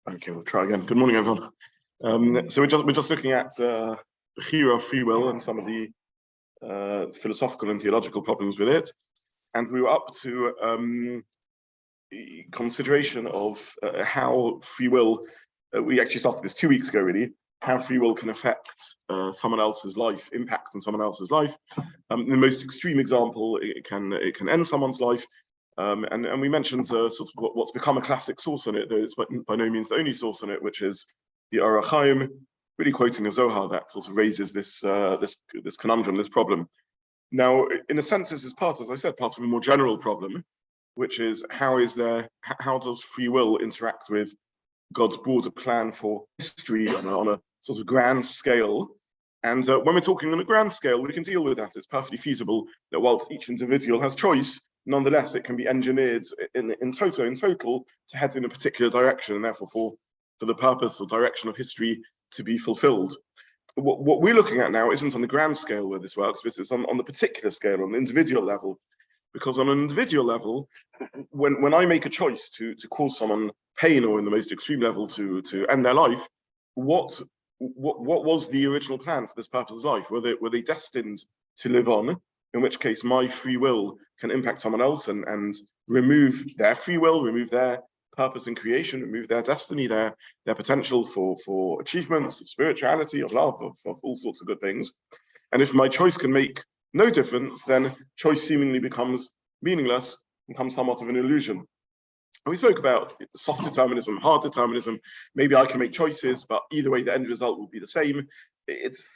Okay, we'll try again. Good morning, everyone. So we're just looking at bechira, free will, and some of the philosophical and theological problems with it, and we were up to consideration of how free will. We actually started this 2 weeks ago, really. How free will can affect someone else's life, impact on someone else's life. In the most extreme example, it can end someone's life. And we mentioned sort of what's become a classic source on it, though it's by no means the only source on it, which is the Orach Chaim, really quoting a Zohar that sort of raises this conundrum, this problem. Now, in a sense, this is part, as I said, part of a more general problem, which is how does free will interact with God's broader plan for history on a sort of grand scale? And when we're talking on a grand scale, we can deal with that. It's perfectly feasible that whilst each individual has choice, nonetheless, it can be engineered in total to head in a particular direction, and therefore for the purpose or direction of history to be fulfilled. What we're looking at now isn't on the grand scale where this works, but it's on the particular scale, on the individual level. Because on an individual level, when I make a choice to cause someone pain, or in the most extreme level to end their life, what was the original plan for this person's life? Were they destined to live on? In which case, my free will can impact someone else and remove their free will, remove their purpose in creation, remove their destiny, their potential for achievements, of spirituality, of love, of all sorts of good things. And if my choice can make no difference, then choice seemingly becomes meaningless, becomes somewhat of an illusion. And we spoke about soft determinism, hard determinism. Maybe I can make choices, but either way, the end result will be the same. It's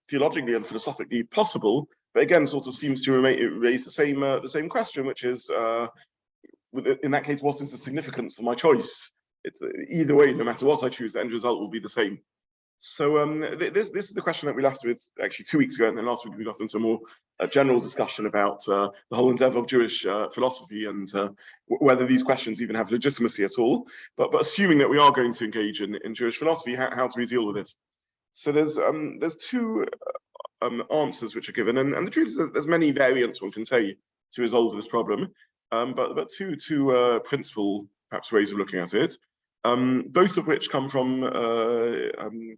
theologically and philosophically possible, but again, sort of seems to raise the same question, which is, in that case, what is the significance of my choice? It's either way, no matter what I choose, the end result will be the same. So this is the question that we left with actually 2 weeks ago, and then last week we got into a more general discussion about the whole endeavor of Jewish philosophy and whether these questions even have legitimacy at all. But assuming that we are going to engage in Jewish philosophy, how do we deal with it? So there's two answers which are given, and the truth is that there's many variants one can say to resolve this problem, but two principal perhaps ways of looking at it, both of which come from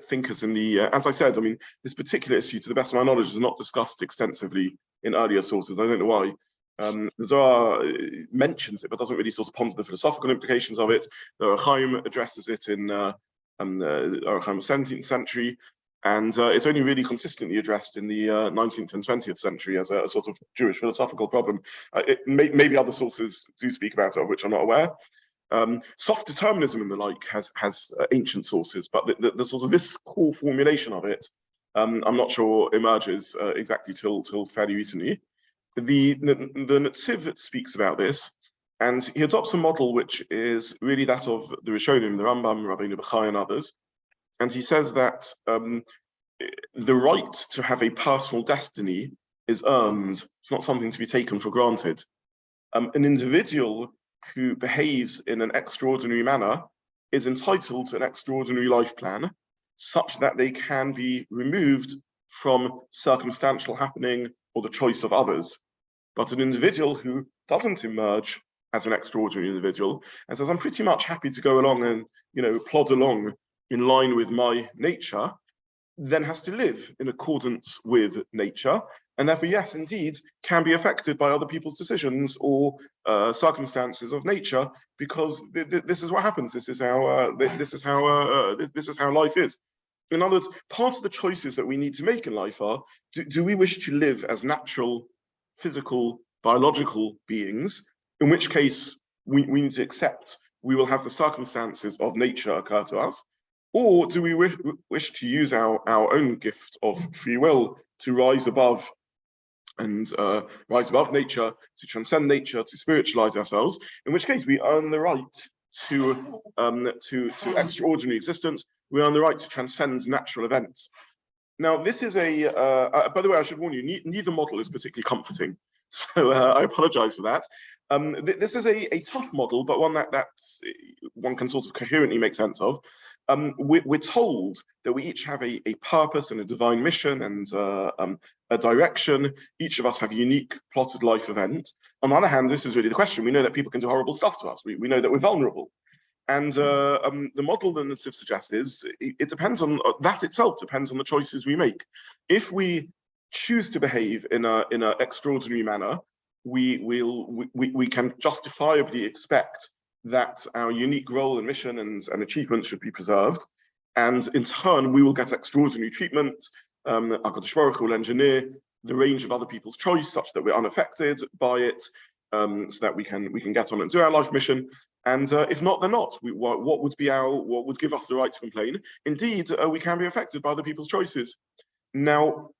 thinkers in the, as I said, I mean, this particular issue, to the best of my knowledge, is not discussed extensively in earlier sources. I don't know why. The Zohar mentions it, but doesn't really sort of ponder the philosophical implications of it. The Orach Chaim addresses it in the Orach Chaim 17th century, and it's only really consistently addressed in the 19th and 20th century as a sort of Jewish philosophical problem. Maybe other sources do speak about it, of which I'm not aware. Soft determinism and the like has ancient sources, but the sort of this core formulation of it, I'm not sure emerges exactly till fairly recently. The Netziv speaks about this, and he adopts a model which is really that of the Rishonim, the Rambam, Rabbi Zobin, and others. And he says that the right to have a personal destiny is earned. It's not something to be taken for granted. An individual who behaves in an extraordinary manner is entitled to an extraordinary life plan, such that they can be removed from circumstantial happening or the choice of others. But an individual who doesn't emerge as an extraordinary individual and says, I'm pretty much happy to go along and, plod along in line with my nature, then has to live in accordance with nature, and therefore, yes, indeed, can be affected by other people's decisions or circumstances of nature, because this is what happens. This is how life is. In other words, part of the choices that we need to make in life are: do we wish to live as natural, physical, biological beings? In which case, we need to accept we will have the circumstances of nature occur to us. Or do we wish to use our own gift of free will to rise above nature, to transcend nature, to spiritualize ourselves? In which case, we earn the right to extraordinary existence. We earn the right to transcend natural events. Now, this is by the way, I should warn you, neither model is particularly comforting. So I apologize for that. This is a tough model, but one that one can sort of coherently make sense of. We're told that we each have a purpose and a divine mission and a direction. Each of us have a unique plotted life event. On the other hand, this is really the question. We know that people can do horrible stuff to us. We know that we're vulnerable. And the model that Netziv suggests is it depends on that itself depends on the choices we make. If we choose to behave in an extraordinary manner, we can justifiably expect that our unique role and mission and achievement should be preserved, and in turn we will get extraordinary treatment. HaKadosh Baruch Hu will engineer the range of other people's choice such that we're unaffected by it, so that we can get on and do our life mission. And if not, then not. What would give us the right to complain? Indeed, we can be affected by other people's choices. Now,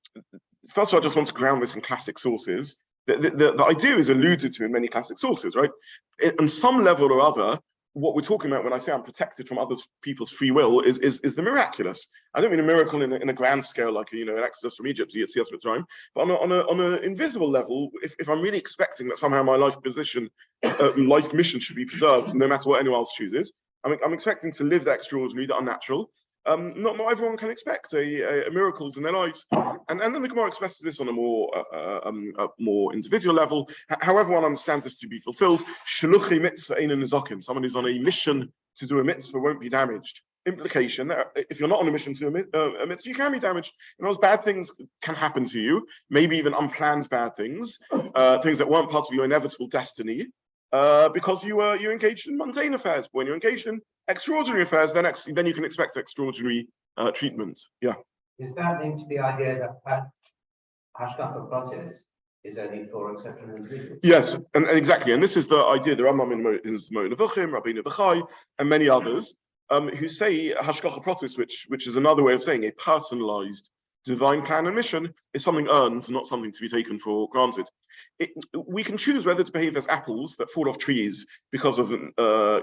first of all, I just want to ground this in classic sources. The idea is alluded to in many classic sources, right? On some level or other, what we're talking about when I say I'm protected from other people's free will is the miraculous. I don't mean a miracle in a grand scale like an exodus from Egypt to Yedia and Bechira Yediya, but on an invisible level. If I'm really expecting that somehow my life mission should be preserved, no matter what anyone else chooses, I'm expecting to live the extraordinary, the unnatural. Not everyone can expect miracles in their lives, and then the Gemara expresses this on a more individual level. However one understands this to be fulfilled, shluchi mitzvah ein nizokin. Someone who's on a mission to do a mitzvah won't be damaged. Implication: if you're not on a mission to a mitzvah, you can be damaged. Those bad things can happen to you, maybe even unplanned bad things, things that weren't part of your inevitable destiny. Because you engaged in mundane affairs. When you're engaged in extraordinary affairs, then you can expect extraordinary treatment. Yeah. Is that linked to the idea that Hashgacha Pratis is only for exceptional individuals? Yes, and exactly. And this is the idea. The Rambam in Mazal and Hashgacha, Rabbi Zobin, and many others who say Hashgacha Pratis, which is another way of saying a personalized divine plan and mission, is something earned, not something to be taken for granted. We can choose whether to behave as apples that fall off trees because of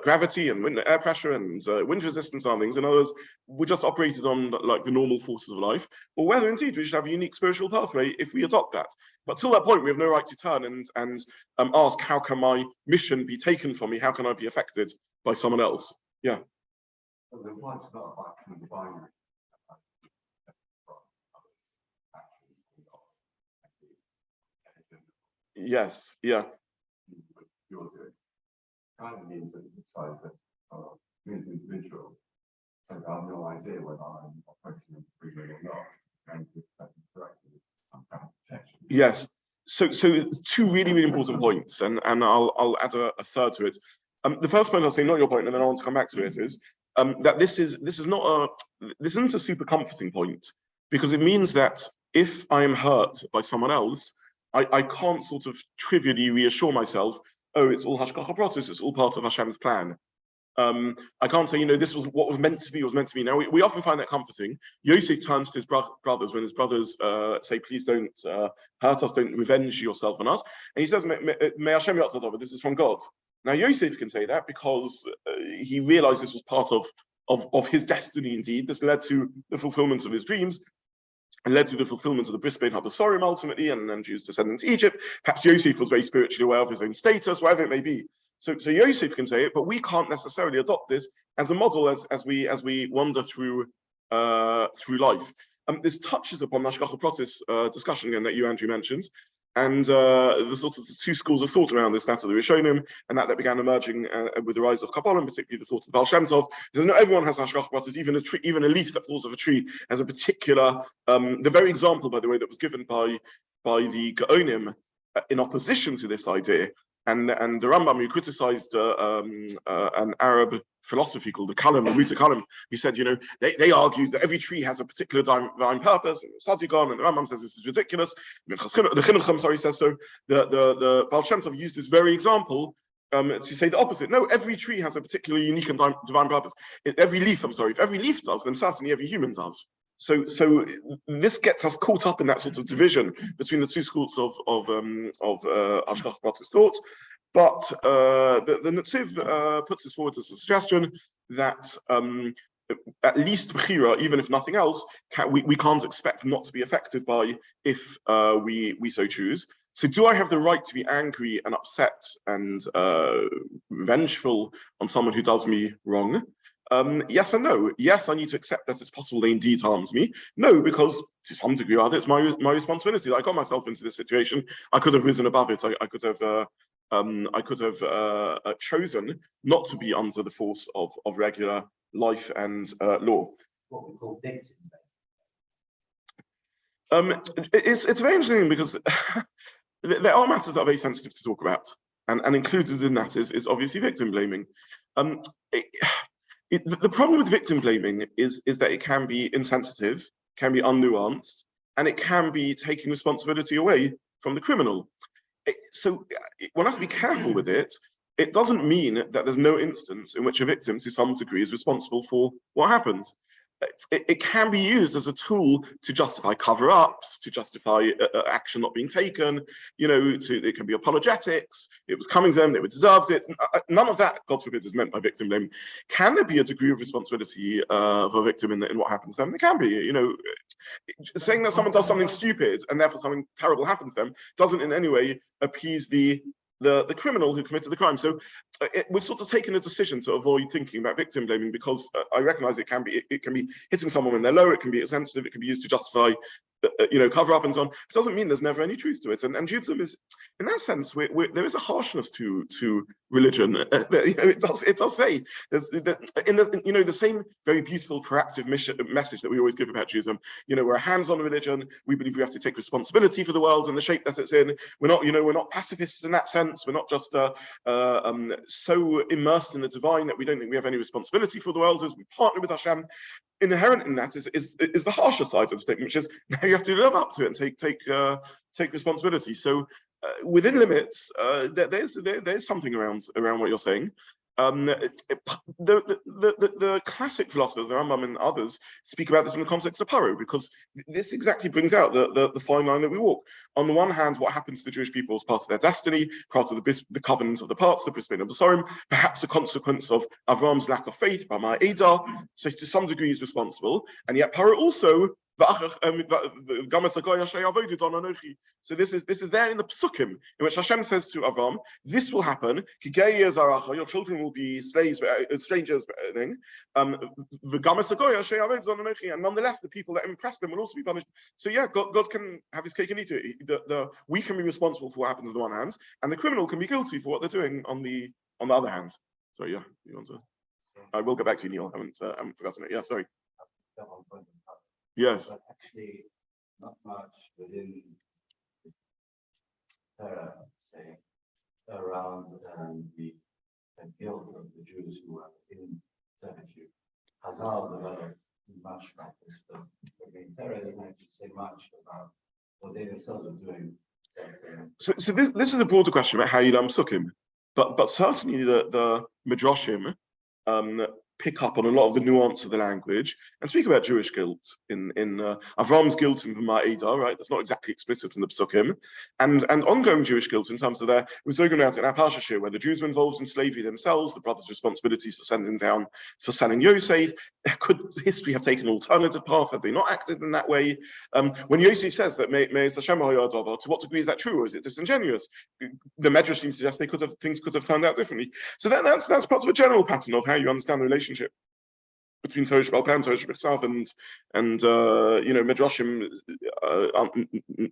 gravity and air pressure and wind resistance and things, and others we're just operated on like the normal forces of life, or whether indeed we should have a unique spiritual pathway if we adopt that. But till that point, we have no right to turn and ask, how can my mission be taken from me? How can I be affected by someone else? Yeah. Well, then why it's not about combining? Yes, yeah. You're doing kind of means that it decides that means individual. So I have no idea whether I'm operating in free will or not. And that's directly some kind of protection. Yes. So two really, really important points, and I'll add a third to it. The first point I'll say, not your point, and then I want to come back to it, is that this isn't a super comforting point, because it means that if I am hurt by someone else, I can't sort of trivially reassure myself, oh, it's all Hashgacha Pratis, it's all part of Hashem's plan. I can't say, this was what was meant to be, Now, we often find that comforting. Yosef turns to his brothers when his brothers say, please don't hurt us, don't revenge yourself on us. And he says, May Hashem Yatzadov, this is from God. Now, Yosef can say that because he realized this was part of his destiny indeed. This led to the fulfillment of his dreams, and led to the fulfillment of the Brisbane Habasorim ultimately, and then Jews descending to Egypt. Perhaps Yosef was very spiritually aware of his own status, whatever it may be. So Yosef can say it, but we can't necessarily adopt this as a model as we wander through life. This touches upon the Hashgacha Pratis discussion again that you, Andrew, mentioned, and the sort of the two schools of thought around this, that of the Rishonim, and that began emerging with the rise of Kabbalah, and particularly the thought of Baal Shem Tov. Because not everyone has Hashgacha Pratis. Even a leaf that falls off a tree has a particular. The very example, by the way, that was given by the Gaonim in opposition to this idea. And the Rambam, who criticized an Arab philosophy called the Kalam, the Muta Kalam, he said, they argued that every tree has a particular divine purpose, and Sadigon, and the Rambam says this is ridiculous. The Chinuchim, says so. The Baal Shem Tov used this very example to say the opposite. No, every tree has a particular unique and divine purpose. If every leaf does, then certainly every human does. So this gets us caught up in that sort of division between the two schools of Hashgacha Pratis thought. But the Netziv puts this forward as a suggestion that at least Bechira, even if nothing else, we can't expect not to be affected by if we so choose. So do I have the right to be angry and upset and vengeful on someone who does me wrong? Yes and no. Yes, I need to accept that it's possible they indeed harms me. No, because to some degree or other, it's my responsibility. I got myself into this situation. I could have risen above it. I could have I could have chosen not to be under the force of regular life and law. What we call victim. It's very interesting because there are matters that are very sensitive to talk about, and included in that is obviously victim blaming. The problem with victim blaming is that it can be insensitive, can be unnuanced, and it can be taking responsibility away from the criminal. So one has to be careful with it. It doesn't mean that there's no instance in which a victim to some degree is responsible for what happens. It can be used as a tool to justify cover-ups, to justify action not being taken, it can be apologetics, it was coming to them, they deserved it. None of that, God forbid, is meant by victim blaming. Can there be a degree of responsibility of a victim in what happens to them? There can be, saying that someone does something stupid and therefore something terrible happens to them doesn't in any way appease the criminal who committed the crime. So we're sort of taking a decision to avoid thinking about victim blaming because I recognize it can be hitting someone when they're low, it can be sensitive, it can be used to justify cover up and so on. It doesn't mean there's never any truth to it. And Judaism is, in that sense, there is a harshness to religion. It does say there's the same very beautiful proactive message that we always give about Judaism. We're a hands-on religion. We believe we have to take responsibility for the world and the shape that it's in. We're not pacifists in that sense. We're not just so immersed in the divine that we don't think we have any responsibility for the world as we partner with Hashem. Inherent in that is the harsher side of the statement, which is now you have to live up to it and take responsibility. So within limits, there's something around what you're saying. The classic philosophers, the Rambam and others, speak about this in the context of Paro, because this exactly brings out the fine line that we walk. On the one hand, what happens to the Jewish people is part of their destiny, part of the covenant of the parts, the Bris Bein Besorim, perhaps a consequence of Avram's lack of faith, Bama Eda, so to some degree is responsible, and yet Paro also. So this is there in the Psukim, in which Hashem says to Avram, this will happen, your children will be slaves, strangers, and nonetheless the people that impress them will also be punished. So yeah, God can have his cake and eat it. We can be responsible for what happens on the one hand, and the criminal can be guilty for what they're doing on the other hand. So yeah, you want to? I will get back to you, Neil. I haven't forgotten it. Yeah, sorry. Yes. But actually, not much within say, around the guilt of the Jews who are in servitude. Hazal developed much practice, but Torah doesn't actually say much about what they themselves are doing. So this is a broader question about how you learn Psukim, but certainly the Midrashim pick up on a lot of the nuance of the language and speak about Jewish guilt in Avram's guilt in Bama Eda, right? That's not exactly explicit in the Psukim, and ongoing Jewish guilt in terms of we're talking about in our Parsha where the Jews were involved in slavery themselves, the brothers' responsibilities for selling Yosef. Could history have taken an alternative path? Have they not acted in that way? When Yosef says that may Hashem to what degree is that true, or is it disingenuous? The Medrash seems to suggest things could have turned out differently. So that's part of a general pattern of how you understand the relationship between Torah Sheba'al Peh and Torah Shebechsav and Midrashim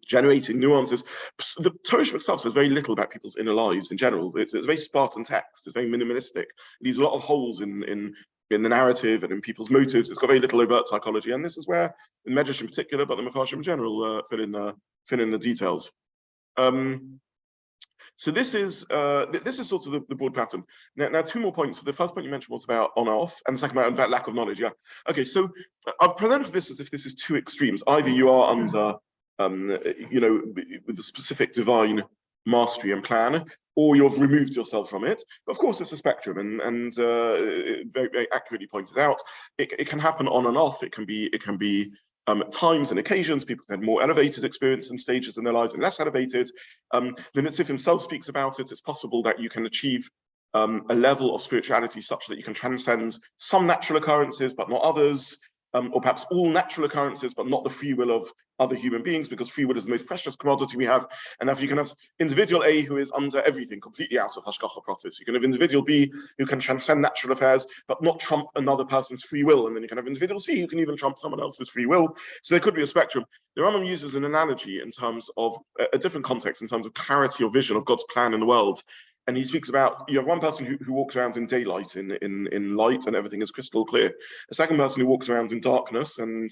generating nuances. The Torah Shebechsav says very little about people's inner lives in general. It's a very Spartan text. It's very minimalistic. It leaves a lot of holes in the narrative and in people's motives. It's got very little overt psychology, and this is where, in Medrash in particular, but the Mefarshim in general, fill in the details. So this is sort of the broad pattern. Now, two more points. The first point you mentioned was about on-off, and the second point about lack of knowledge. Yeah. Okay. So I've presented this as if this is two extremes. Either you are under, with the specific divine mastery and plan, or you've removed yourself from it. But of course, it's a spectrum, and very, very accurately pointed out. It can happen on and off. It can be times and occasions. People can have more elevated experience and stages in their lives and less elevated. The Nitzif himself speaks about it. It's possible that you can achieve a level of spirituality such that you can transcend some natural occurrences, but not others, or perhaps all natural occurrences, but not the free will of other human beings, because free will is the most precious commodity we have. And if you can have individual A who is under everything, completely out of Hashgacha Pratis. You can have individual B who can transcend natural affairs, but not trump another person's free will. And then you can have individual C who can even trump someone else's free will. So there could be a spectrum. The Rambam uses an analogy in terms of a different context, in terms of clarity or vision of God's plan in the world. And he speaks about, you have one person who walks around in daylight, in light, and everything is crystal clear. A second person who walks around in darkness and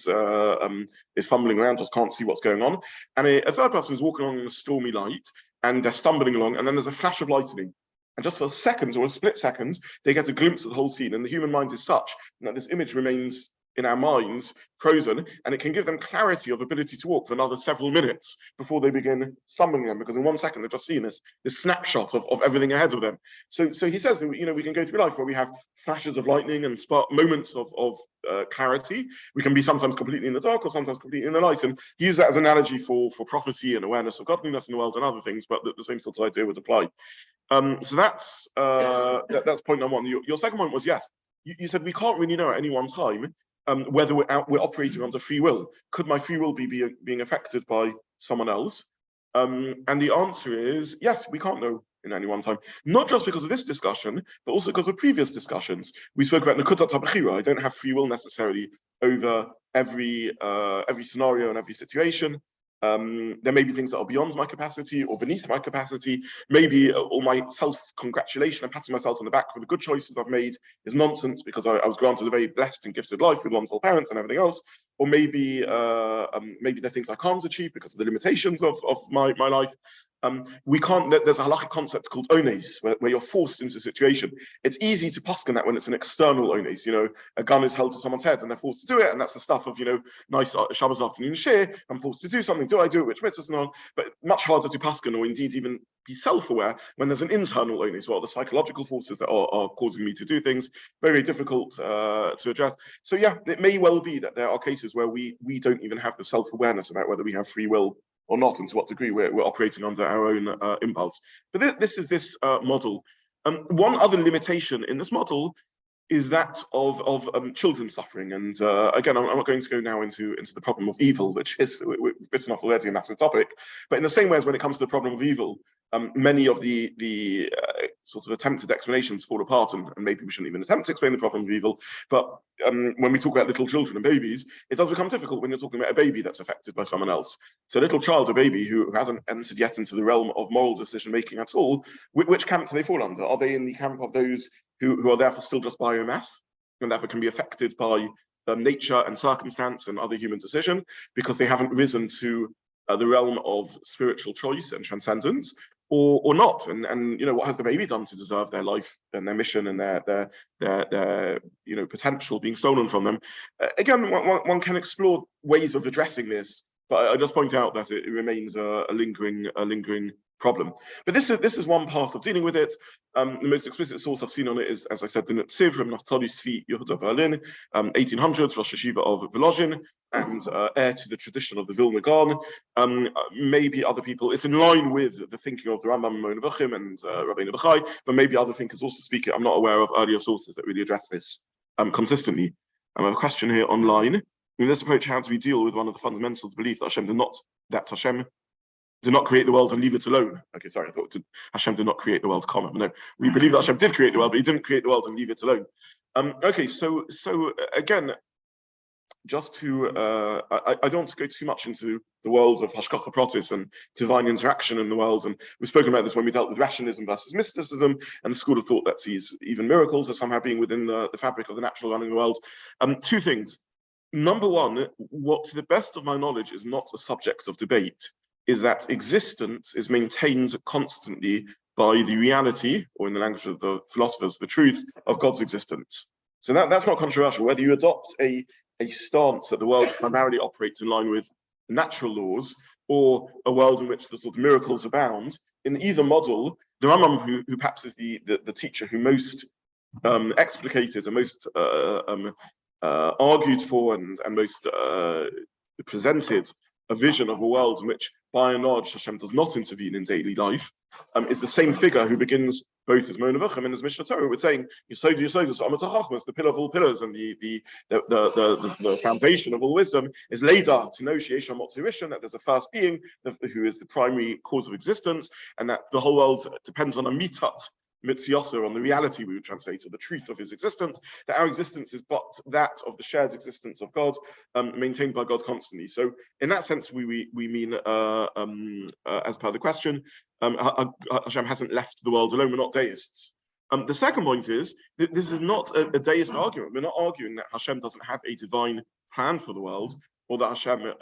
is fumbling around, just can't see what's going on. And a third person who's walking along in a stormy light, and they're stumbling along, and then there's a flash of lightning. And just for seconds or a split second, they get a glimpse of the whole scene. And the human mind is such that this image remains in our minds frozen, and it can give them clarity of ability to walk for another several minutes before they begin stumbling again, because in 1 second they've just seen this snapshot of everything ahead of them. So he says that, we can go through life where we have flashes of lightning and spark moments of clarity. We can be sometimes completely in the dark or sometimes completely in the light, and he used that as an analogy for prophecy and awareness of godliness in the world and other things, but the same sort of idea would apply. So that's point number one. Your second point was, yes, you said we can't really know at any one time whether we're operating under free will. Could my free will be being affected by someone else? And the answer is yes, we can't know in any one time. Not just because of this discussion, but also because of previous discussions. We spoke about Nekudat Bechira. I don't have free will necessarily over every scenario and every situation. There may be things that are beyond my capacity or beneath my capacity. Maybe all my self-congratulation and patting myself on the back for the good choices I've made is nonsense because I was granted a very blessed and gifted life with wonderful parents and everything else. Or maybe there are things I can't achieve because of the limitations of my life. We can't. There's a halakhic concept called ones, where you're forced into a situation. It's easy to paskin that when it's an external ones. A gun is held to someone's head and they're forced to do it, and that's the stuff of nice Shabbos afternoon shir. I'm forced to do something. Do I do it? Which mitzvahs and on? But much harder to paskin, or indeed even be self-aware when there's an internal ones, or the psychological forces that are causing me to do things. Very, very difficult to address. So yeah, it may well be that there are cases where we don't even have the self-awareness about whether we have free will or not, and to what degree we're operating under our own impulse. But this is this model. One other limitation in this model is that of children suffering. And again, I'm not going to go now into the problem of evil, which is, we've bitten off already a massive topic. But in the same way as when it comes to the problem of evil, many of the sort of attempted explanations fall apart, and maybe we shouldn't even attempt to explain the problem of evil. But when we talk about little children and babies, it does become difficult when you're talking about a baby that's affected by someone else. So a little child, a baby who hasn't entered yet into the realm of moral decision making at all, which camp do they fall under? Are they in the camp of those who are therefore still just biomass and therefore can be affected by nature and circumstance and other human decision because they haven't risen to the realm of spiritual choice and transcendence, or not? And what has the baby done to deserve their life and their mission and their potential being stolen from them? Again, one can explore ways of addressing this, but I just point out that it remains a lingering problem. But this is one path of dealing with it. The most explicit source I've seen on it is, as I said, the Netziv from Naftali Tzvi Yehuda Berlin, 1800s, Rosh Hashiva of Volozhin, and heir to the tradition of the Vilna Gaon. Maybe other people, it's in line with the thinking of the Rambam Mon Vachim and Rabbi Zobin, but maybe other thinkers also speak it. I'm not aware of earlier sources that really address this consistently. I have a question here online. In this approach, how do we deal with one of the fundamentals of belief that Hashem did not create the world and leave it alone? Okay, sorry, I thought Hashem did not create the world, comma. No, we believe that Hashem did create the world, but he didn't create the world and leave it alone. Okay, so again, just to, I don't want to go too much into the world of Hashgacha Pratis and divine interaction in the world. And we've spoken about this when we dealt with rationalism versus mysticism and the school of thought that sees even miracles as somehow being within the fabric of the natural running of the world. Two things. Number one, what to the best of my knowledge is not a subject of debate, is that existence is maintained constantly by the reality, or in the language of the philosophers, the truth of God's existence. So that's not controversial. Whether you adopt a stance that the world primarily operates in line with natural laws, or a world in which the sort of miracles abound, in either model, the Rambam, who perhaps is the teacher who most explicated and most argued for and most presented a vision of a world in which, by and large, Hashem does not intervene in daily life, is the same figure who begins both as Mon Vachim and as Mishnah Torah with saying, Yesod Amat HaChachmas, the pillar of all pillars and the foundation of all wisdom, is later to know Sheyesh Motzi Rishon, that there's a first being who is the primary cause of existence, and that the whole world depends on a mitat, mitziasa, on the reality, we would translate, or the truth of his existence, that our existence is but that of the shared existence of God, maintained by God constantly. So in that sense, we mean, as per the question, Hashem hasn't left the world alone. We're not deists. The second point is that this is not a deist argument. We're not arguing that Hashem doesn't have a divine plan for the world, or that Hashem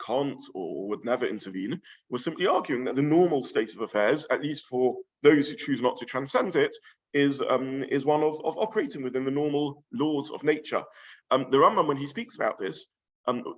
can't or would never intervene. We're simply arguing that the normal state of affairs, at least for those who choose not to transcend it, is one of operating within the normal laws of nature. The Rambam, when he speaks about this,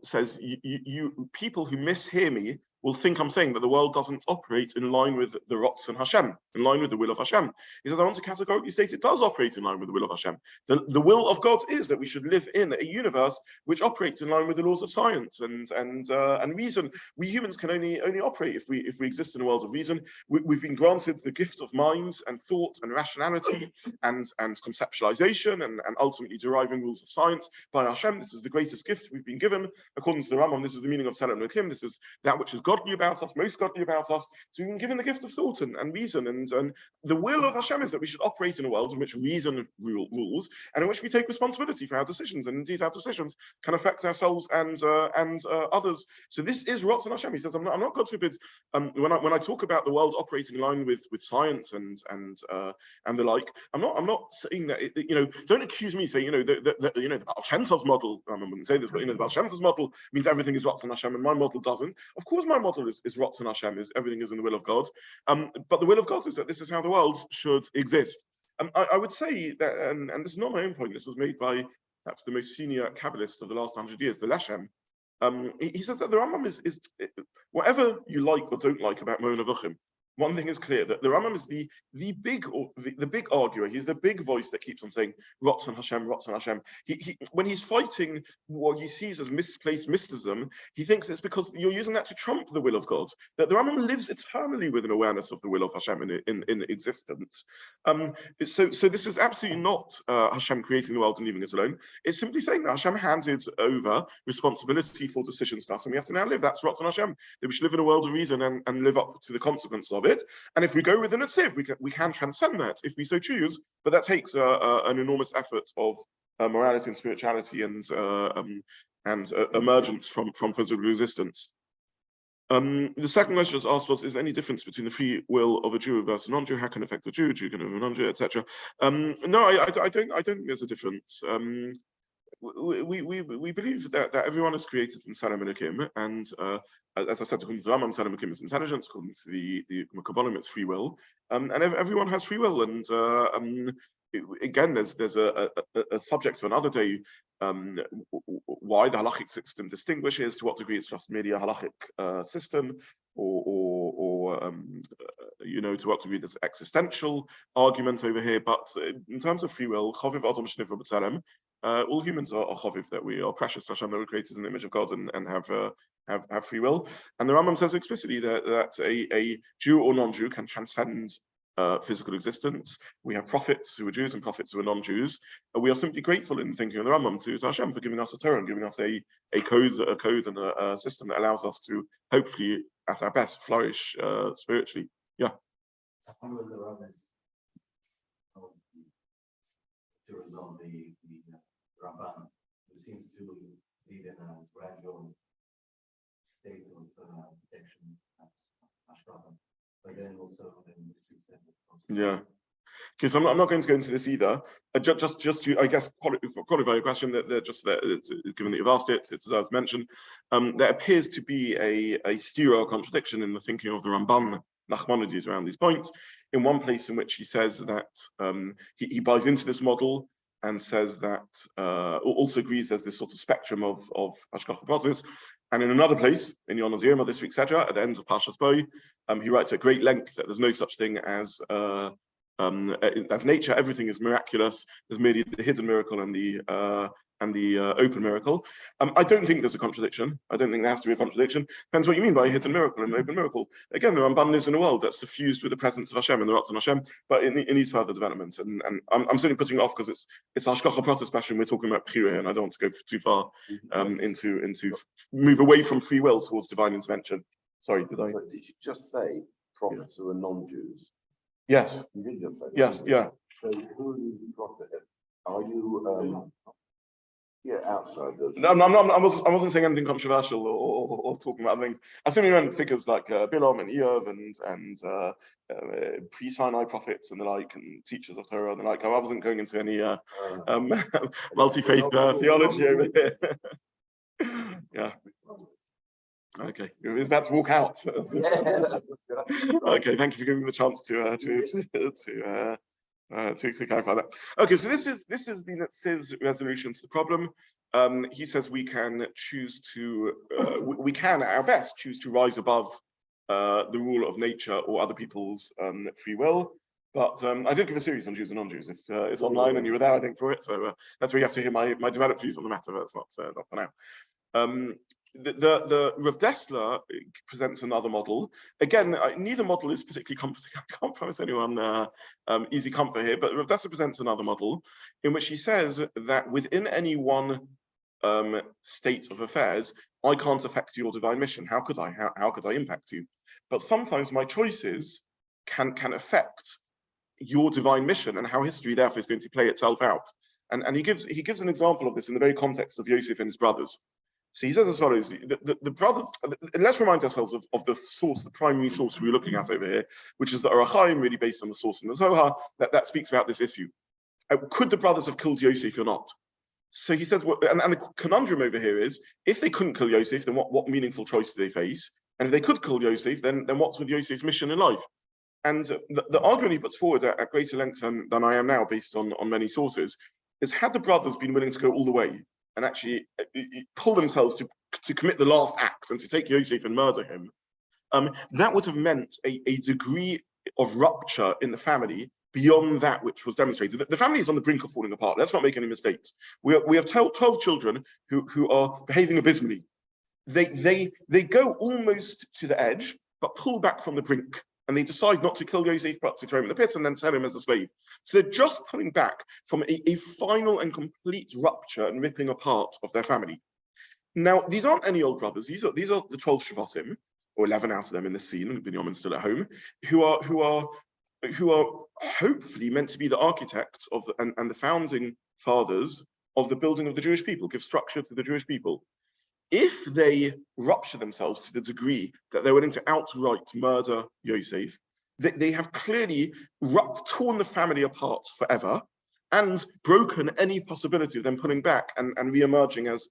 says, you people who mishear me will think I'm saying that the world doesn't operate in line with the Rotz and Hashem, in line with the will of Hashem. He says, I want to categorically state it does operate in line with the will of Hashem. The will of God is that we should live in a universe which operates in line with the laws of science and reason. We humans can only operate if we exist in a world of reason. We've been granted the gift of mind and thought and rationality and conceptualization and ultimately deriving rules of science by Hashem. This is the greatest gift we've been given. According to the Rambam, this is the meaning of Mazal and Hashgacha. This is that which is godly about us, most godly about us. So we've been given the gift of thought and reason. And the will of Hashem is that we should operate in a world in which reason rules and in which we take responsibility for our decisions. And indeed, our decisions can affect ourselves and others. So this is Rotz and Hashem. He says, I'm not, God forbid, when I talk about the world operating in line with science and the like, I'm not saying that, don't accuse me saying, the Baal Shem Tov's model, I wouldn't say this, but the Baal Shem Tov's model means everything is Rotz and Hashem, and my model doesn't. Of course, my model is Rotz and Hashem, is everything is in the will of God. But the will of God is that this is how the world should exist. I would say that, and this is not my own point, this was made by perhaps the most senior Kabbalist of the last 100 years, the Leshem. He says that the Rambam is whatever you like or don't like about Mo'en Avuchim, one thing is clear, that the Rambam is the big arguer. He's the big voice that keeps on saying Rotz and Hashem, Rotz and Hashem. When he's fighting what he sees as misplaced mysticism, he thinks it's because you're using that to trump the will of God. That the Rambam lives eternally with an awareness of the will of Hashem in existence. So this is absolutely not Hashem creating the world and leaving us alone. It's simply saying that Hashem handed over responsibility for decisions to us, and we have to now live. That's Rotz and Hashem. That we should live in a world of reason and live up to the consequences of it. And if we go with the Netziv, we can transcend that if we so choose, but that takes an enormous effort of morality and spirituality and emergence from physical existence. The second question asked was, is there any difference between the free will of a Jew versus a non-Jew? How can it affect the Jew can affect a non-Jew, etc.? No, I don't think there's a difference. We believe that everyone is created in Mazal and Hashgacha, and as I said, according to the Rambam, Mazal and Hashgacha is intelligence. According to the Kabbalah, it's free will, and everyone has free will. And again, there's a subject for another day. Why the halachic system distinguishes, to what degree it's just merely a halachic system, or to what degree there's existential argument over here. But in terms of free will, Chaviv Adam Shnivra B'Tzelem, all humans are chaviv, that we are precious to Hashem, that we're created in the image of God and have free will. And the Rambam says explicitly that a Jew or non-Jew can transcend physical existence. We have prophets who are Jews and prophets who are non-Jews. We are simply grateful in thinking of the Rambam to Hashem for giving us a Torah and giving us a code and a system that allows us to hopefully, at our best, flourish spiritually. Yeah. To resolve the Ramban, who seems to lead in a gradual state of protection at Hashgacha, but then also in this recent. Yeah. Okay, so I'm not going to go into this either. Just to, I guess, qualify your question, that just that, given that you've asked it, it's as mentioned, there appears to be a stereo contradiction in the thinking of the Ramban Nachmanides around these points. In one place in which he says that he buys into this model and says that also agrees there's this sort of spectrum of Hashgacha Pratis. And in another place, in Yonah Dioma this week, etc., at the end of Parshas Bo, he writes at great length that there's no such thing as nature. Everything is miraculous. There's merely the hidden miracle and the open miracle. I don't think there's a contradiction. I don't think there has to be a contradiction. Depends what you mean by a hidden miracle and an open miracle. Again, the Ramban lives in a world that's suffused with the presence of Hashem and the Rotz and Hashem, but it needs further development. And I'm certainly putting it off because it's Hashgacha Pratis passion. We're talking about bechira here, and I don't want to go too far into move away from free will towards divine intervention. Sorry, did I? Did you just say prophets who are non-Jews? Yes. Yes. Yeah. So who are you prophet? Are you outside the No, I wasn't saying anything controversial or talking about things. I simply meant figures like Bilam and Eov and pre-Sinai prophets and the like, and teachers of Torah and the like. I wasn't going into any multi-faith theology over here. Yeah. Okay, he was about to walk out. Okay, thank you for giving me the chance to clarify that. Okay, so this is the Netziv's resolution to the problem. He says we can choose to, we can at our best choose to rise above the rule of nature or other people's free will. But I did give a series on Jews and non-Jews. If it's online and you were there, I think, for it. So that's where you have to hear my developed views on the matter. But that's not for now. The Rav Dessler presents another model. Again, neither model is particularly comforting. I can't promise anyone easy comfort here, but Rav Dessler presents another model in which he says that within any one state of affairs, I can't affect your divine mission. How could I? How could I impact you? But sometimes my choices can affect your divine mission and how history therefore is going to play itself out. And he gives an example of this in the very context of Yosef and his brothers. So he says as follows: the brothers. Let's remind ourselves of the source, the primary source we're looking at over here, which is the Arachaim, really based on the source in the Zohar that speaks about this issue. Could the brothers have killed Yosef or not? So he says, and the conundrum over here is, if they couldn't kill Yosef, then what meaningful choice do they face? And if they could kill Yosef, then what's with Yosef's mission in life? And the argument he puts forward at greater length than I am now, based on many sources, is had the brothers been willing to go all the way and actually pull themselves to commit the last act and to take Yosef and murder him, that would have meant a degree of rupture in the family beyond that which was demonstrated. The family is on the brink of falling apart. Let's not make any mistakes. We have 12 children who are behaving abysmally. They go almost to the edge, but pull back from the brink. And they decide not to kill Yosef, but to throw him in the pit and then sell him as a slave. So they're just pulling back from a final and complete rupture and ripping apart of their family. Now, these aren't any old brothers. These are the 12 Shvatim, or 11 out of them in this scene, and Binyamin's still at home, who are hopefully meant to be the architects of and the founding fathers of the building of the Jewish people, give structure to the Jewish people. If they rupture themselves to the degree that they're willing to outright murder Yosef, they have clearly torn the family apart forever and broken any possibility of them pulling back and re-emerging as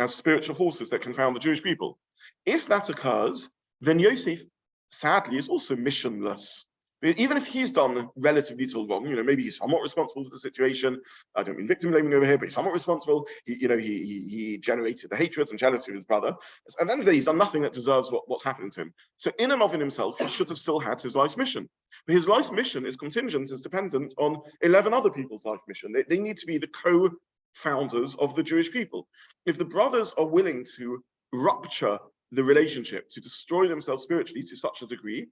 spiritual forces that can found the Jewish people. If that occurs, then Yosef, sadly, is also missionless. Even if he's done relatively little wrong, maybe he's somewhat responsible for the situation. I don't mean victim blaming over here, but he's somewhat responsible. He generated the hatred and jealousy of his brother. At the end of the day, he's done nothing that deserves what's happening to him. So in and of himself, he should have still had his life's mission. But his life's mission is contingent, is dependent on 11 other people's life mission. They need to be the co-founders of the Jewish people. If the brothers are willing to rupture the relationship, to destroy themselves spiritually to such a degree,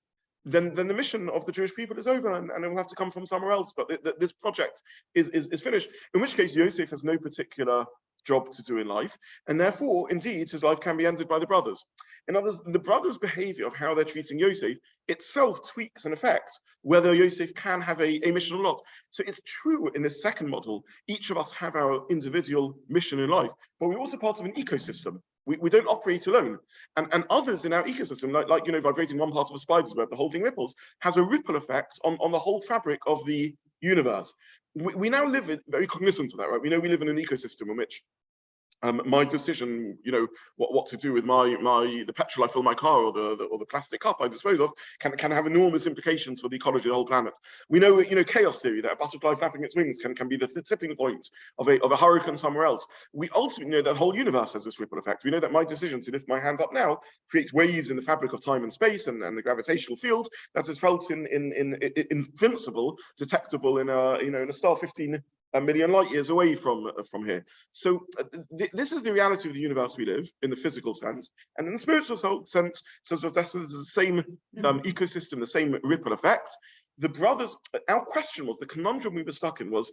then the mission of the Jewish people is over, and it will have to come from somewhere else. But this project is finished. In which case, Yosef has no particular job to do in life, and therefore, indeed, his life can be ended by the brothers. In other words, the brothers' behavior of how they're treating Yosef itself tweaks and affects whether Yosef can have a mission or not. So it's true in this second model, each of us have our individual mission in life, but we're also part of an ecosystem. We don't operate alone. And others in our ecosystem, like vibrating one part of a spider's web, the whole thing ripples, has a ripple effect on the whole fabric of the universe. We now live very cognizant of that, right? We know we live in an ecosystem in which my decision, what to do with the petrol I fill my car or the plastic cup I dispose of can have enormous implications for the ecology of the whole planet. We know, chaos theory, that a butterfly flapping its wings can be the tipping point of a hurricane somewhere else. We ultimately know that the whole universe has this ripple effect. We know that my decision to lift my hands up now creates waves in the fabric of time and space and the gravitational field that is felt in principle, detectable in a star 15 million light years away from here. So this is the reality of the universe we live in the physical sense, and in the spiritual sense, says Rav Dessler, there's the same ecosystem, the same ripple effect. the brothers, our question was, the conundrum we were stuck in was,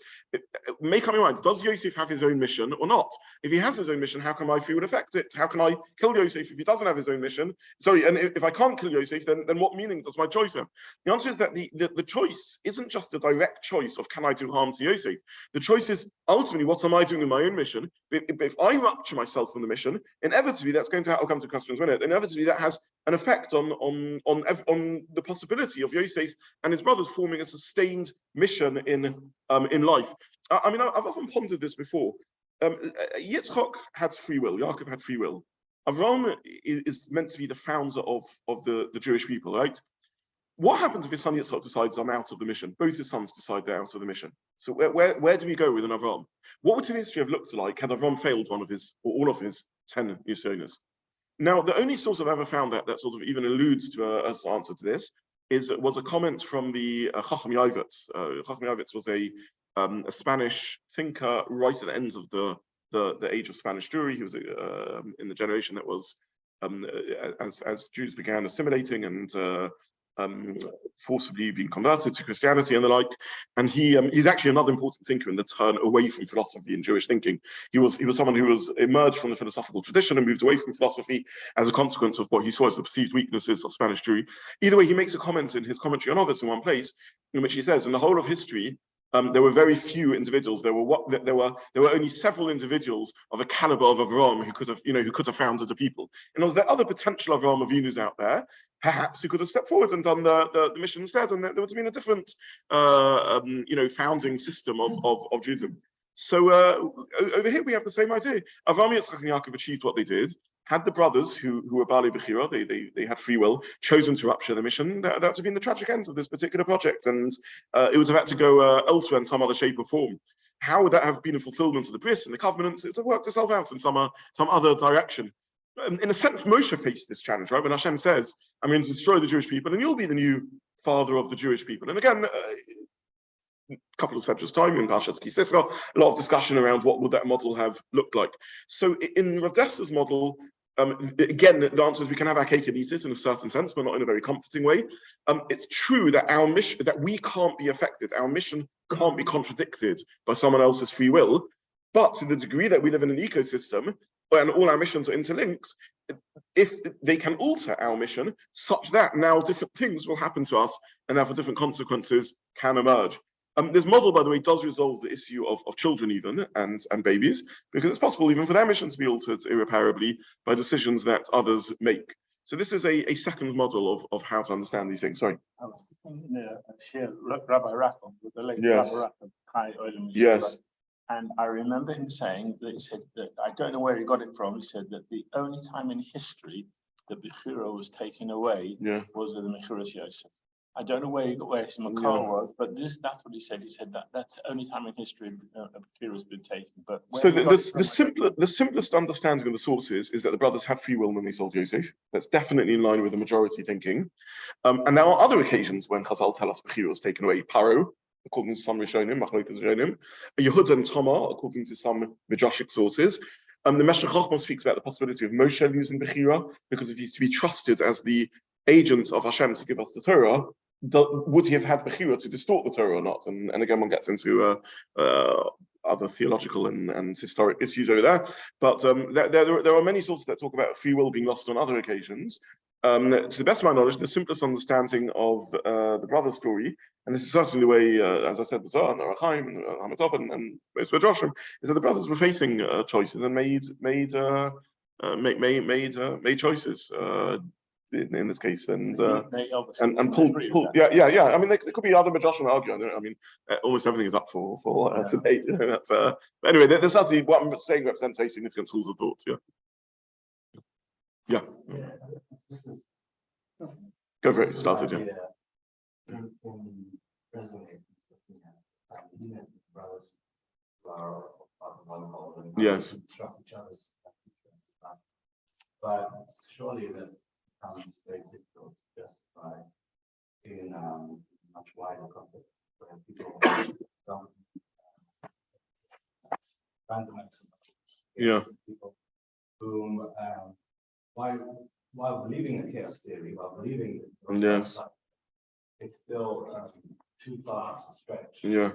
make up your mind, does Yosef have his own mission or not? If he has his own mission, how can my free will affect it? How can I kill Yosef if he doesn't have his own mission? Sorry, and if I can't kill Yosef, then what meaning does my choice have? The answer is that the choice isn't just a direct choice of can I do harm to Yosef? The choice is ultimately, what am I doing in my own mission? If I rupture myself from the mission, inevitably that's going to, I'll come to questions in a minute, inevitably that has an effect on the possibility of Yosef and his brothers forming a sustained mission in life. I mean, I've often pondered this before. Yitzchak had free will. Yaakov had free will. Avraham is meant to be the founder of the Jewish people, right? What happens if his son Yitzchak decides I'm out of the mission? Both his sons decide they're out of the mission. So where do we go with an Avraham? What would history have looked like had Avraham failed one of his or all of his 10 Yisronos? Now, the only source I've ever found that sort of even alludes to an answer to this was a comment from the Chacham Yavitz. Chacham Yavitz was a Spanish thinker right at the end of the age of Spanish Jewry. He was in the generation that was as Jews began assimilating and forcibly being converted to Christianity and the like, and he's actually another important thinker in the turn away from philosophy and Jewish thinking. He was someone who was emerged from the philosophical tradition and moved away from philosophy as a consequence of what he saw as the perceived weaknesses of Spanish Jewry. Either way, he makes a comment in his commentary on Ovid in one place in which he says, in the whole of history, there were very few individuals. There were only several individuals of a caliber of Avraham who could have founded a people. And there other potential Avraham Avinus out there, perhaps, who could have stepped forward and done the mission instead, and there would have been a different, founding system of Judaism. So over here we have the same idea. Avraham, Yitzchak, and Yaakov achieved what they did. Had the brothers who were Baalei Bechira, they had free will, chosen to rupture the mission, that would have been the tragic end of this particular project, and it would have had to go elsewhere in some other shape or form. How would that have been a fulfillment of the bris and the covenants? It would have worked itself out in some other direction. In a sense, Moshe faced this challenge, right? When Hashem says, I'm going to destroy the Jewish people, and you'll be the new father of the Jewish people. And again, a couple of centuries time in Parshas Ki Sisra, a lot of discussion around what would that model have looked like. So in Rav Dessler's model, again, the answer is we can have our cake and eat it in a certain sense, but not in a very comforting way. It's true that our mission, that we can't be affected, our mission can't be contradicted by someone else's free will. But to the degree that we live in an ecosystem and all our missions are interlinked, if they can alter our mission such that now different things will happen to us and therefore different consequences can emerge. This model, by the way, does resolve the issue of children even and babies, because it's possible even for their mission to be altered irreparably by decisions that others make. So this is a second model of how to understand these things. Sorry. I was thinking Rabbi Rachel, with the late Yes. Rabbi Rachel, Kai Olam Yeshiva. Yes. And I remember him saying that he said that, I don't know where he got it from, he said that the only time in history that Bechira was taken away was the Mechiras Yosef. I don't know where his Makar was, but that's what he said. He said that's the only time in history Bechira has been taken. But so the simplest understanding of the sources is that the brothers had free will when they sold Yosef. That's definitely in line with the majority thinking. And there are other occasions when Chazal tell us Bechira was taken away. Paro, according to some Rishonim, Machlokas Rishonim, Yehud and Tamar, according to some Midrashic sources. The Meshech Chochmah speaks about the possibility of Moshe losing Bechira, because if he's to be trusted as the agent of Hashem to give us the Torah, would he have had Bechira to distort the Torah or not? And again, one gets into other theological and historic issues over there. But there are many sources that talk about free will being lost on other occasions. To the best of my knowledge, the simplest understanding of the brother story, and this is certainly the way, as I said, the Zohar and Arachaim and Hamatov and most of Joshua, is that the brothers were facing choices and made choices in this case, and pulled. Yeah. I mean, there could be other Joshua arguing. I mean, almost everything is up for debate. But anyway, there's certainly what I'm saying represents a significant schools of thought. Yeah. Go for it. Started. Yes. But surely that becomes very difficult to justify in a much wider context where people don't random examples. People whom while believing in chaos theory, while believing it's still too far to stretch. Yeah.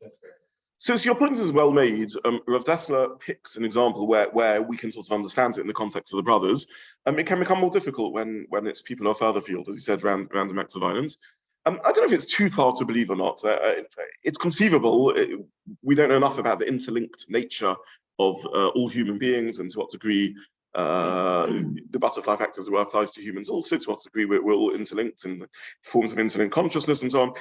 That's great. So your point is well made. Rav Dessler picks an example where we can sort of understand it in the context of the brothers. It can become more difficult when it's people who are further afield, as you said, random acts of violence. I don't know if it's too far to believe or not. It's conceivable. We don't know enough about the interlinked nature of all human beings and to what degree the butterfly factor as well applies to humans also, to what degree we're all interlinked in forms of interlinked consciousness and so on.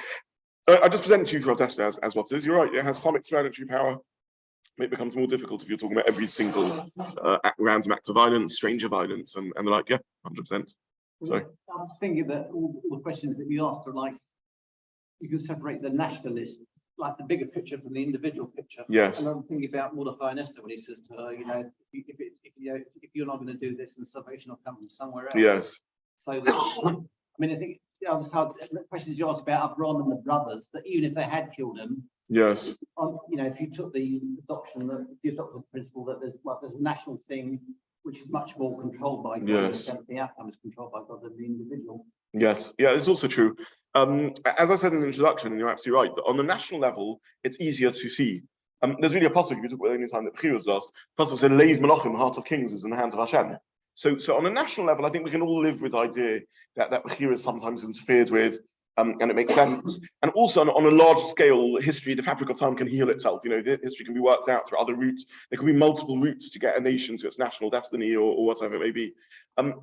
I just present to you for Dessler as what it is. You're right, it has some explanatory power. It becomes more difficult if you're talking about every single random act of violence, stranger violence, and they're like, yeah, 100%. Sorry. I was thinking that all the questions that you asked are like, you can separate the nationalist, like the bigger picture from the individual picture. Yes. And I'm thinking about Mordechai and Esther when he says to her, if you're not going to do this, then salvation will come from somewhere else. Yes. So, I mean, I think the questions you asked about Abraham and the brothers, that even if they had killed him, Yes. if you took the adoption principle that there's a national thing which is much more controlled by God, yes. the outcome is controlled by God than the individual. Yes, yeah, it's also true. As I said in the introduction, and you're absolutely right, that on the national level, it's easier to see. There's really a pasuk, if you took the only time that Bechira was lost, pasuk said, Leiv Melachim, the heart of kings is in the hands of Hashem. So on a national level, I think we can all live with the idea that Bechira is sometimes interfered with, and it makes sense. And also on a large scale, history, the fabric of time can heal itself. History can be worked out through other routes. There can be multiple routes to get a nation to its national destiny or whatever it may be. And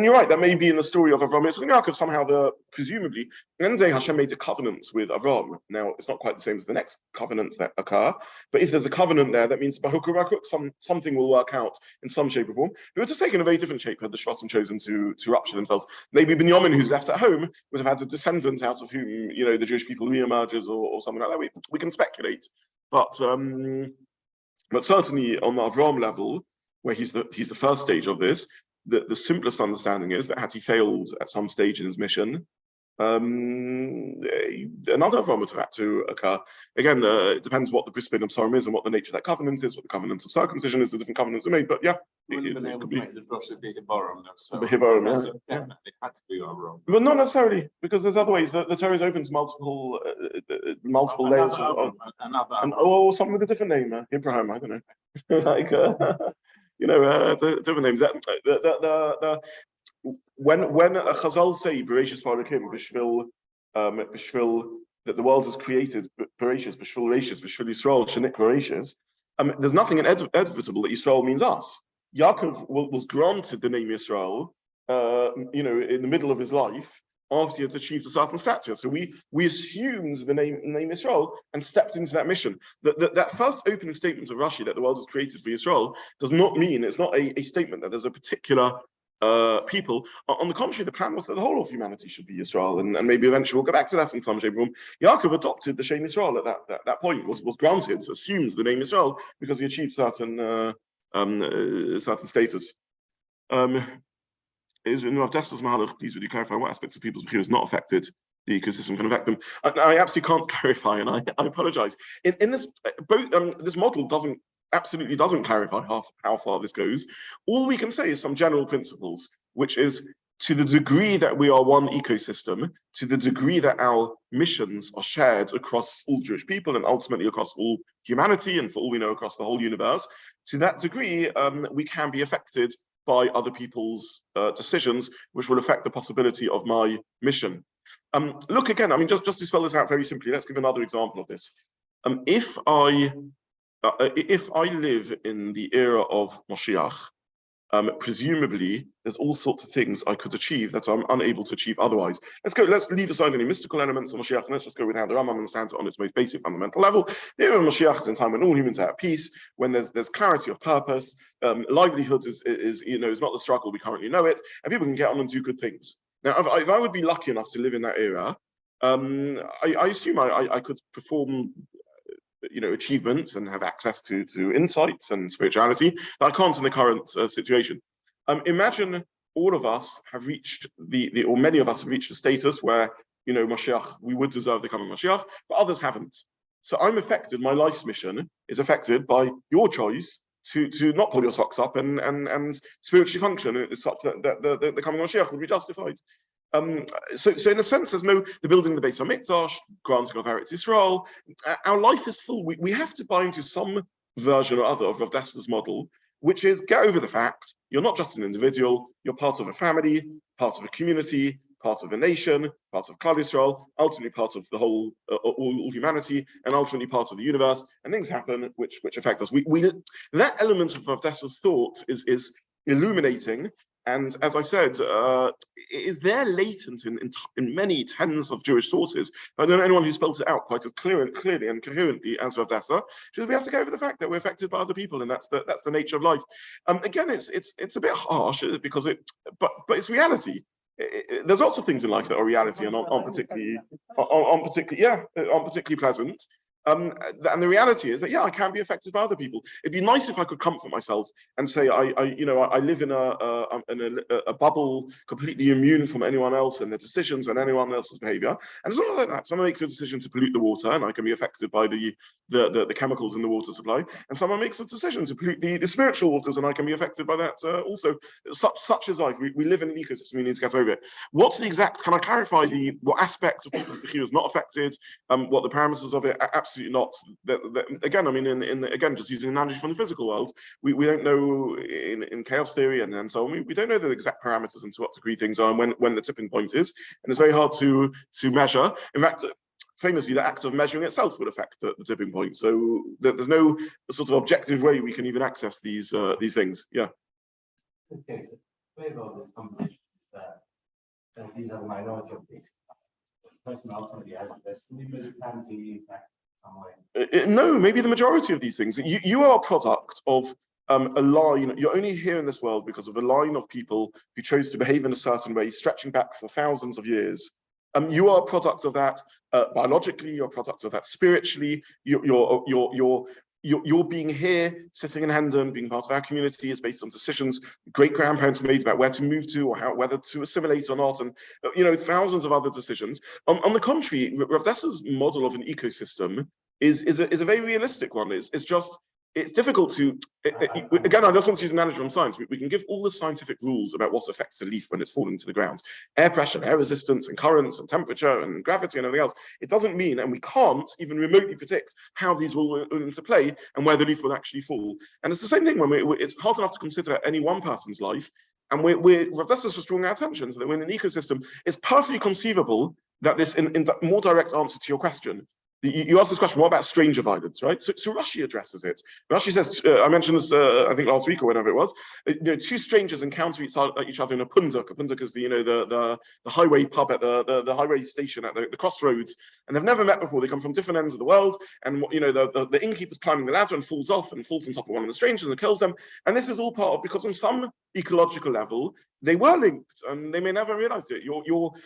you're right, that may be in the story of Avram and Yaakov, somehow presumably, one day Hashem made a covenant with Avram. Now, it's not quite the same as the next covenants that occur, but if there's a covenant there, that means something will work out in some shape or form. It would have taken a very different shape had the Shvatim chosen to rupture themselves. Maybe Binyamin, who's left at home, would have had a descendant out of whom, the Jewish people reemerges or something like that. We can speculate, but certainly on the Avram level, where he's the first stage of this, the simplest understanding is that had he failed at some stage in his mission, another Avram would have had to occur. Again, it depends what the bris bein habsarim is and what the nature of that covenant is, what the covenant of circumcision is, the different covenants are made. But yeah, it could be the drosh of Behiborim. So Behiborim, yeah. Definitely had to be Avram. But not necessarily, because there's other ways. The Torah is open to multiple layers of or something with a different name, Abraham. I don't know, like different names. When a Chazal say Bereshis Parakim Bishvil that the world is created Bereshis Bishvil Reshis Bishvil Yisrael Shenik Bereshis, there's nothing inevitable that Yisrael means us. Yaakov was granted the name Yisrael, in the middle of his life after he had achieved a certain stature. So we assumed the name Yisrael and stepped into that mission. That first opening statement of Rashi that the world was created for Yisrael does not mean, it's not a statement that there's a particular people. On the contrary, the plan was that the whole of humanity should be Yisrael, and maybe eventually we'll go back to that in some shape or form. Yaakov adopted the Shem Yisrael at that point, was granted, assumes the name Yisrael because he achieved certain status. Is in Rav Dessler's Mahalach, please would you clarify what aspects of people's bechira is not affected the ecosystem can affect them? I absolutely can't clarify, and I apologize. In this this model absolutely doesn't clarify how far this goes. All we can say is some general principles, which is to the degree that we are one ecosystem, to the degree that our missions are shared across all Jewish people and ultimately across all humanity, and for all we know across the whole universe, to that degree we can be affected by other people's decisions, which will affect the possibility of my mission. Look again, I mean, just to spell this out very simply, let's give another example of this. If I live in the era of Moshiach, presumably there's all sorts of things I could achieve that I'm unable to achieve otherwise. Let's leave aside any mystical elements of Moshiach, and let's just go with how the Rambam understands it on its most basic fundamental level. The era of Moshiach is in time when all humans are at peace, when there's clarity of purpose, livelihood is not the struggle we currently know it, and people can get on and do good things. Now, if I would be lucky enough to live in that era, I assume I could perform achievements and have access to insights and spirituality that I can't in the current situation. Imagine all of us have reached or many of us have reached a status where, Mashiach, we would deserve the coming Mashiach, but others haven't. So I'm affected, my life's mission is affected by your choice to not pull your socks up and spiritually function such that the coming Mashiach will be justified. So in a sense, there's no the building the Beis Hamikdash, granting of Eretz Yisrael. Our life is full. We have to buy into some version or other of Rav Dessler's model, which is get over the fact you're not just an individual, you're part of a family, part of a community, part of a nation, part of Klal Yisrael, ultimately part of the whole all humanity, and ultimately part of the universe. And things happen which affect us. That element of Rav Dessler's thought is illuminating. And as I said, it is there latent in many tens of Jewish sources. I don't know anyone who spells it out quite as clearly and coherently as Rav Dessler. We have to go over the fact that we're affected by other people, and that's the nature of life. Again, it's a bit harsh because but it's reality. There's lots of things in life that are reality and aren't particularly pleasant. And the reality is that I can be affected by other people. It'd be nice if I could comfort myself and say I live in a bubble completely immune from anyone else and their decisions and anyone else's behavior. And it's not like that. Someone makes a decision to pollute the water, and I can be affected by the chemicals in the water supply. And someone makes a decision to pollute the spiritual waters, and I can be affected by that also. Such is life. We live in an ecosystem. We need to get over it. What's the exact? Can I clarify what aspects of people's bechira is not affected? What the parameters of it? Absolutely not. Again, I mean, again, just using an analogy from the physical world, we don't know in chaos theory and so on. We don't know the exact parameters and to what degree things are and when the tipping point is, and it's very hard to measure. In fact, famously, the act of measuring itself would affect the tipping point. So there's no sort of objective way we can even access these things. Yeah. Okay, so the flavor of this conversation is that these are the minority of these. The person ultimately has destiny, but it can be impact some way. No, maybe the majority of these things. You are a product of a line. You're only here in this world because of a line of people who chose to behave in a certain way, stretching back for thousands of years. You are a product of that biologically. You're a product of that spiritually. You're being here, sitting in Hendon, being part of our community is based on decisions great-grandparents made about where to move to or whether to assimilate or not, and thousands of other decisions. On the contrary, Rav Dessler's model of an ecosystem is a very realistic one. It's difficult to, again, I just want to use an analogy from science. We can give all the scientific rules about what affects a leaf when it's falling to the ground. Air pressure, air resistance, and currents, and temperature, and gravity, and everything else. It doesn't mean, and we can't even remotely predict how these will into play and where the leaf will actually fall. And it's the same thing when it's hard enough to consider any one person's life. And Rav Dessler's just drawing our attention to that when an ecosystem, it's perfectly conceivable that this, in more direct answer to your question, you asked this question, what about stranger violence, right? So Rashi addresses it. Rashi says, I mentioned this, I think last week or whenever it was, two strangers encounter each other in a punduk. A punduk is the highway pub at the highway station at the crossroads, and they've never met before. They come from different ends of the world, and the innkeeper's climbing the ladder and falls off and falls on top of one of the strangers and kills them. And this is all part of, because on some ecological level, they were linked, and they may never realize it.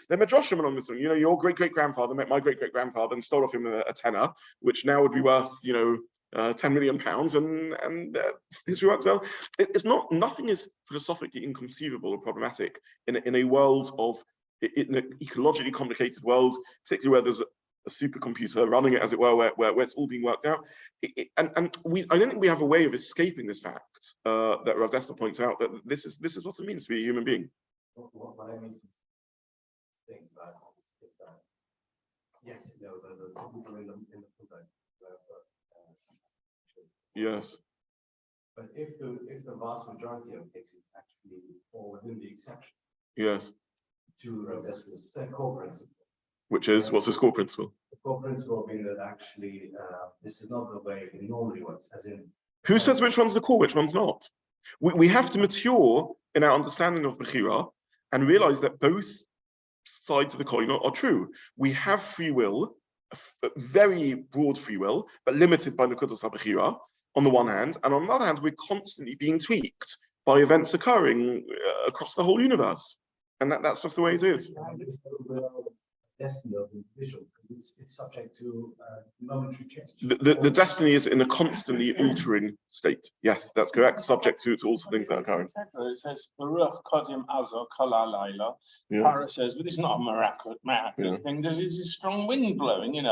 They're midrashim along this thing. Your great-great-grandfather met my great-great-grandfather and stole off him a tenner, which now would be worth, 10 million pounds, and history works out. Nothing is philosophically inconceivable or problematic in a world in an ecologically complicated world, particularly where there's a supercomputer running it, as it were, where it's all being worked out. I don't think we have a way of escaping this fact that Rav Dessler points out, that this is what it means to be a human being. What I mean to think about is that, yes, the people in the product. Yes. But if the vast majority of cases actually fall within the exception. Yes. To Rav Dessler's core principle. Which is, what's his core principle? The core principle being that actually this is not the way it normally works, as in. Who says which one's the core, which one's not? We have to mature in our understanding of bechira and realize that both sides of the coin are true. We have free will, very broad free will, but limited by Nekudas HaBechira on the one hand, and on the other hand, we're constantly being tweaked by events occurring across the whole universe. And that's just the way it is. Destiny of the individual, because it's subject to momentary change. The destiny is in a constantly altering state. Yes, that's correct. Subject to all the things that are occurring. It says Baruch Kodim Azor Kol HaLayla. Parah says, but this is not a miraculous thing. There's this strong wind blowing, and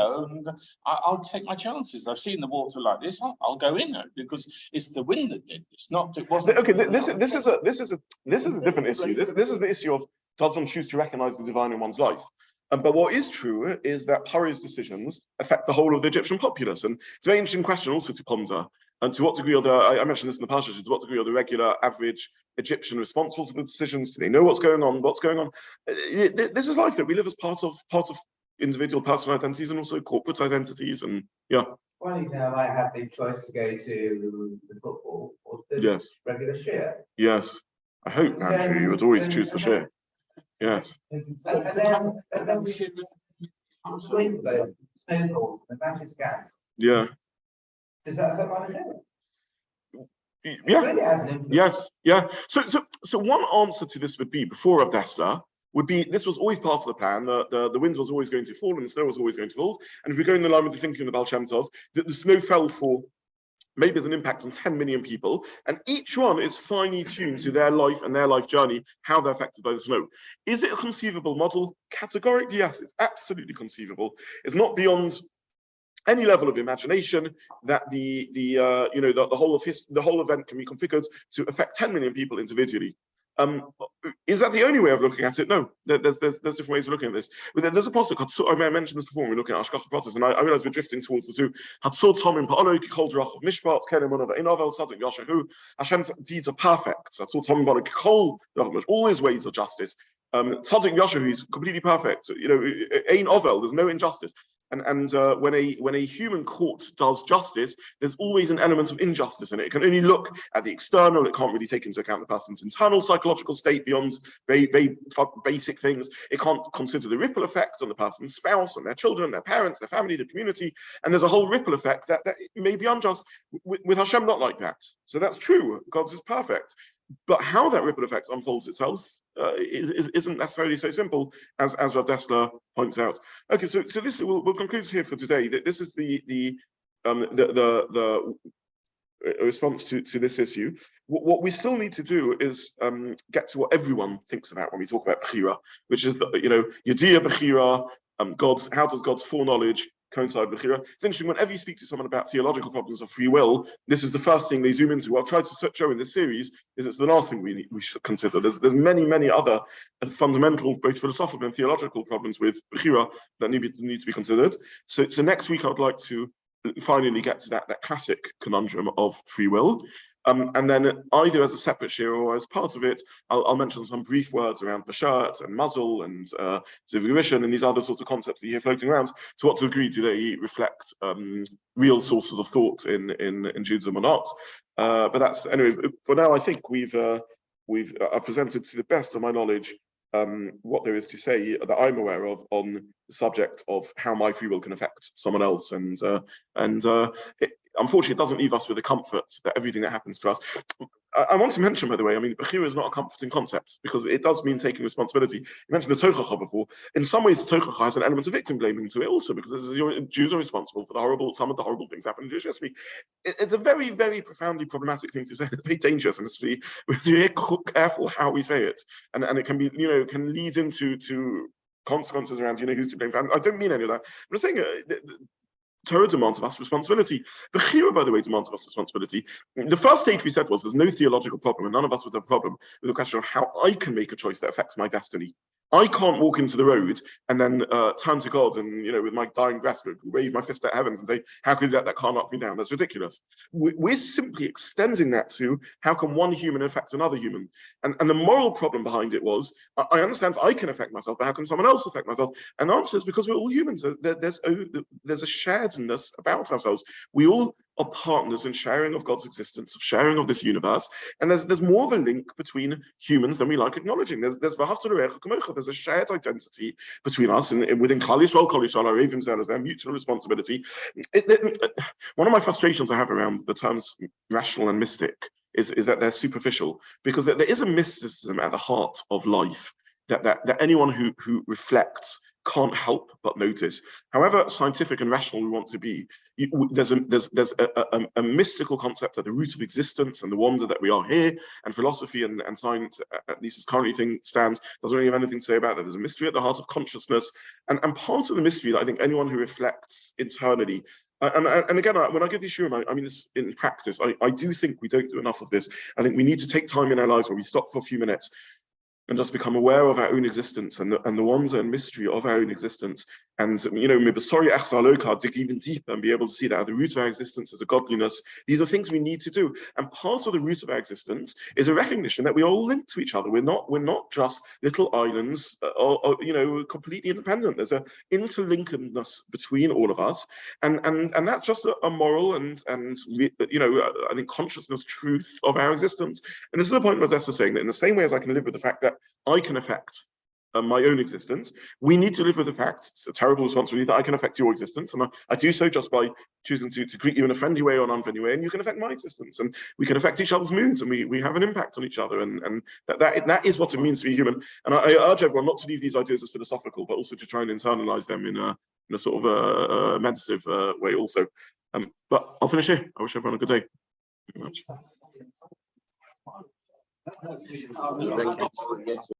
I'll take my chances. I've seen the water like this. I'll go in it because it's the wind that did. It's not. It wasn't. Okay, this is a different issue. This is the issue of does one choose to recognize the divine in one's life? But what is true is that Pari's decisions affect the whole of the Egyptian populace. And it's a very interesting question also to ponder. And to what degree are I mentioned this in the Parsha, to what degree are the regular average Egyptian responsible for the decisions? Do they know what's going on? This is life that we live as part of individual personal identities and also corporate identities. And yeah. One exam might have the choice to go to the football or the regular share. Yes. I hope, Andrew, you would always choose the share. Yes. And then we should swing the snowballs and the matches gas. Yeah. Does that affect my share? Yeah. Really has an influence. Yes. Yeah. So one answer to this would be, before Avdesla, would be this was always part of the plan. The wind was always going to fall and the snow was always going to fall. And if we go in the line with the thinking of the Baal Shem Tov, that the snow fell for maybe there's an impact on 10 million people, and each one is finely tuned to their life and their life journey, how they're affected by the snow. Is it a conceivable model? Categorically, yes, it's absolutely conceivable. It's not beyond any level of imagination that the whole event can be configured to affect 10 million people individually. Is that the only way of looking at it? No, there's different ways of looking at this. But there's a pasuk. I mentioned this before when we're looking at Hashgacha Pratis, and I realize we're drifting towards the two. Hashem's deeds are perfect. All his ways are justice. Tzaddik Yashahu is completely perfect. Ein Ovel, there's no injustice. And when a human court does justice, there's always an element of injustice in it. It can only look at the external. It can't really take into account the person's internal psychological state beyond very, very basic things. It can't consider the ripple effect on the person's spouse and their children, their parents, their family, the community. And there's a whole ripple effect that may be unjust. With Hashem, not like that. So that's true. God's is perfect. But how that ripple effect unfolds itself isn't necessarily so simple as Rav Dessler points out. Okay, so this we'll conclude here for today. That this is the response to this issue. What we still need to do is get to what everyone thinks about when we talk about bechira, which is Yedia, Bechira, how does God's foreknowledge coincide with bechira? It's interesting, whenever you speak to someone about theological problems of free will, this is the first thing they zoom into. What I've tried to show in this series is it's the last thing we should consider. There's many other fundamental, both philosophical and theological problems with bechira that need to be considered. So next week I would like to finally get to that classic conundrum of free will. And then either as a separate share or as part of it, I'll mention some brief words around Bashat and Mazal and Zivirishan and these other sorts of concepts that you hear floating around. To what degree do they reflect real sources of thought in Judaism or not? But that's, anyway, for now, I think I've presented to the best of my knowledge what there is to say that I'm aware of on the subject of how my free will can affect someone else. Unfortunately, it doesn't leave us with the comfort that everything that happens to us. I want to mention, by the way, bechira is not a comforting concept because it does mean taking responsibility. You mentioned the tochacha before. In some ways, the tochacha has an element of victim blaming to it also, because Jews are responsible for some of the horrible things happening in Jewish history. It's a very, very profoundly problematic thing to say. It's very dangerous, and it's really careful how we say it, and it can be, can lead into consequences around, who's to blame. I don't mean any of that. I'm just saying. Torah demands of us responsibility. Bechira, by the way, demands of us responsibility. The first stage we said was there's no theological problem, and none of us would have a problem with the question of how I can make a choice that affects my destiny. I can't walk into the road and then turn to God and, with my dying breath, wave my fist at heavens and say, how could you let that car knock me down? That's ridiculous. We're simply extending that to how can one human affect another human? And the moral problem behind it was, I understand I can affect myself, but how can someone else affect myself? And the answer is because we're all humans. There's a sharedness about ourselves. We all are partners in sharing of God's existence, of sharing of this universe. And there's more of a link between humans than we like acknowledging. There's a shared identity between us and within Klal Yisrael, our Avim Zel, their mutual responsibility. One of my frustrations I have around the terms rational and mystic is that they're superficial, because there is a mysticism at the heart of life that anyone who reflects can't help but notice. However scientific and rational we want to be, there's a mystical concept at the root of existence and the wonder that we are here, and philosophy and science, at least as currently stands, doesn't really have anything to say about that. There's a mystery at the heart of consciousness, and part of the mystery that I think anyone who reflects internally, and again, when I give this shiurim, I mean this in practice, I do think we don't do enough of this. I think we need to take time in our lives where we stop for a few minutes and just become aware of our own existence and the wonder and mystery of our own existence. And, dig even deeper and be able to see that at the root of our existence is a godliness. These are things we need to do. And part of the root of our existence is a recognition that we are all linked to each other. We're not just little islands or completely independent. There's an interlinkedness between all of us. And that's just a moral and I think consciousness truth of our existence. And this is the point of Odessa saying that in the same way as I can live with the fact that I can affect my own existence, we need to live with the fact, it's a terrible responsibility, that I can affect your existence. And I do so just by choosing to greet you in a friendly way or an unfriendly way, and you can affect my existence. And we can affect each other's moods, and we have an impact on each other. And that is what it means to be human. And I urge everyone not to leave these ideas as philosophical, but also to try and internalize them in a sort of meditative way also. But I'll finish here. I wish everyone a good day. Thank you very much.